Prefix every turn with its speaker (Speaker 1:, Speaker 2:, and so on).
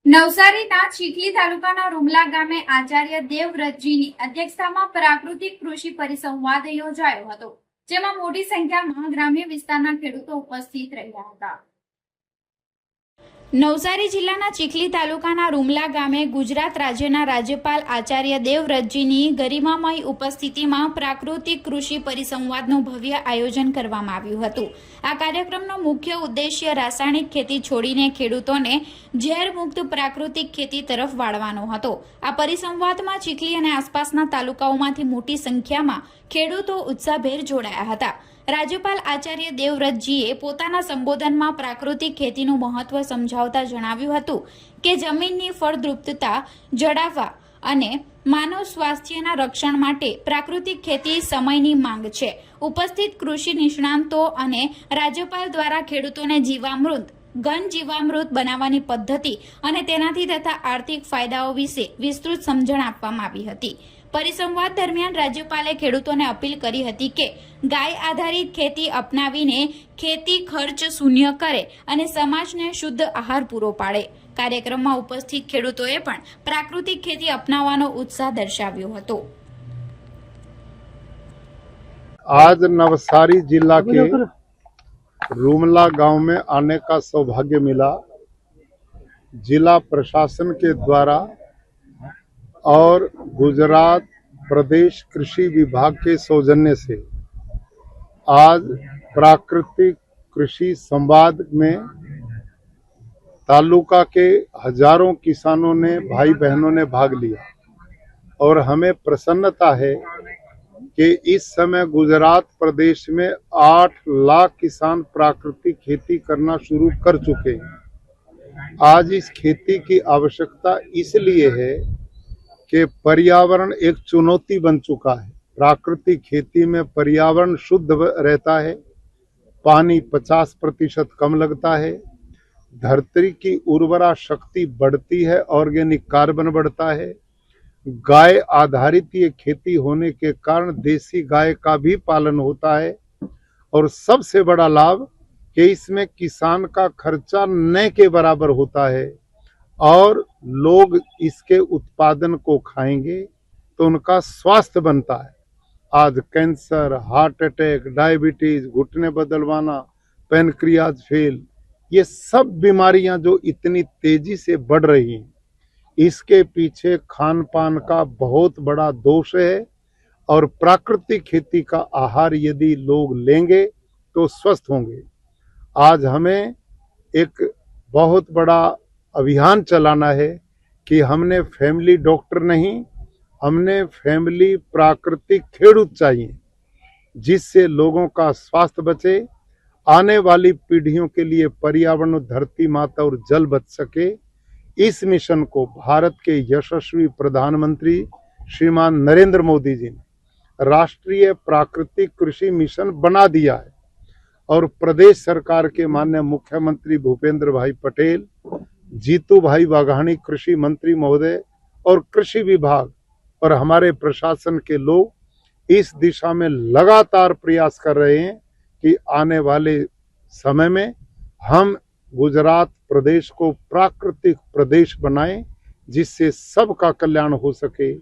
Speaker 1: નવસારીના ચીખલી તાલુકાના રૂમલા ગામે આચાર્ય દેવવ્રતજીની અધ્યક્ષતામાં પ્રાકૃતિક કૃષિ પરિસંવાદ યોજાયો હતો, જેમાં મોટી સંખ્યામાં ગ્રામ્ય વિસ્તારના ખેડૂતો ઉપસ્થિત રહ્યા હતા। નવસારી જિલ્લાના ચીખલી તાલુકાના રૂમલા ગામે ગુજરાત રાજ્યના રાજ્યપાલ આચાર્ય દેવવ્રતજીની ગરિમામય ઉપસ્થિતિમાં પ્રાકૃતિક કૃષિ પરિસંવાદનું ભવ્ય આયોજન કરવામાં આવ્યું હતું। આ કાર્યક્રમનો મુખ્ય ઉદ્દેશ્ય રાસાયણિક ખેતી છોડીને ખેડૂતોને ઝેરમુક્ત પ્રાકૃતિક ખેતી તરફ વાળવાનો હતો। આ પરિસંવાદમાં ચીખલી અને આસપાસના તાલુકાઓમાંથી મોટી સંખ્યામાં ખેડૂતો ઉત્સાહભેર જોડાયા હતા। રાજ્યપાલ આચાર્ય દેવવ્રતજીએ પોતાના સંબોધનમાં પ્રાકૃતિક ખેતીનું મહત્વ સમજાવતા જણાવ્યું હતું કે જમીનની ફળદ્રુપતા જળાવવા અને માનવ સ્વાસ્થ્યના રક્ષણ માટે પ્રાકૃતિક ખેતી સમયની માંગ છે। ઉપસ્થિત કૃષિ નિષ્ણાંતો અને રાજ્યપાલ દ્વારા ખેડૂતોને જીવામૃત ઘન જીવામૃત બનાવવાની પદ્ધતિ અને તેનાથી થતા આર્થિક ફાયદાઓ વિશે વિસ્તૃત સમજણ આપવામાં આવી હતી। પરિસંવાદ દરમિયાન રાજ્યપાલે ખેડૂતોને અપીલ કરી હતી કે ગાય આધારિત ખેતી અપનાવીને ખેતી ખર્ચ શૂન્ય કરે અને સમાજને શુદ્ધ આહાર પૂરો પાડે। કાર્યક્રમમાં ઉપસ્થિત ખેડૂતોએ પણ પ્રાકૃતિક ખેતી અપનાવવાનો उत्साह दर्शाव्यो હતો।
Speaker 2: आज नवसारी जिला के रूमला गांव में आने का सौभाग्य मिला। जिला प्रशासन के द्वारा और गुजरात प्रदेश कृषि विभाग के सौजन्य से आज प्राकृतिक कृषि संवाद में तालुका के हजारों किसानों ने, भाई बहनों ने भाग लिया और हमें प्रसन्नता है कि इस समय गुजरात प्रदेश में 8 लाख किसान प्राकृतिक खेती करना शुरू कर चुके हैं। आज इस खेती की आवश्यकता इसलिए है कि पर्यावरण एक चुनौती बन चुका है। प्राकृतिक खेती में पर्यावरण शुद्ध रहता है, पानी 50% कम लगता है, धरती की उर्वरा शक्ति बढ़ती है, ऑर्गेनिक कार्बन बढ़ता है। गाय आधारित ये खेती होने के कारण देसी गाय का भी पालन होता है और सबसे बड़ा लाभ कि इसमें किसान का खर्चा न के बराबर होता है और लोग इसके उत्पादन को खाएंगे तो उनका स्वास्थ्य बनता है। आज कैंसर, हार्ट अटैक, डायबिटीज, घुटने बदलवाना, पैनक्रियाज फेल, ये सब बीमारियां जो इतनी तेजी से बढ़ रही हैं, इसके पीछे खान पान का बहुत बड़ा दोष है और प्राकृतिक खेती का आहार यदि लोग लेंगे तो स्वस्थ होंगे। आज हमें एक बहुत बड़ा अभियान चलाना है कि हमने फैमिली डॉक्टर नहीं, हमने फैमिली प्राकृतिक खेडूत चाहिए, जिससे लोगों का स्वास्थ्य बचे, आने वाली पीढ़ियों के लिए पर्यावरण, धरती माता और जल बच सके। इस मिशन को भारत के यशस्वी प्रधानमंत्री श्रीमान नरेंद्र मोदी जी ने राष्ट्रीय प्राकृतिक कृषि मिशन बना दिया है और प्रदेश सरकार के माननीय मुख्यमंत्री भूपेंद्र भाई पटेल, जीतू भाई वाघाणी कृषि मंत्री महोदय और कृषि विभाग और हमारे प्रशासन के लोग इस दिशा में लगातार प्रयास कर रहे हैं कि आने वाले समय में हम गुजरात प्रदेश को प्राकृतिक प्रदेश बनाएं, जिससे सबका कल्याण हो सके।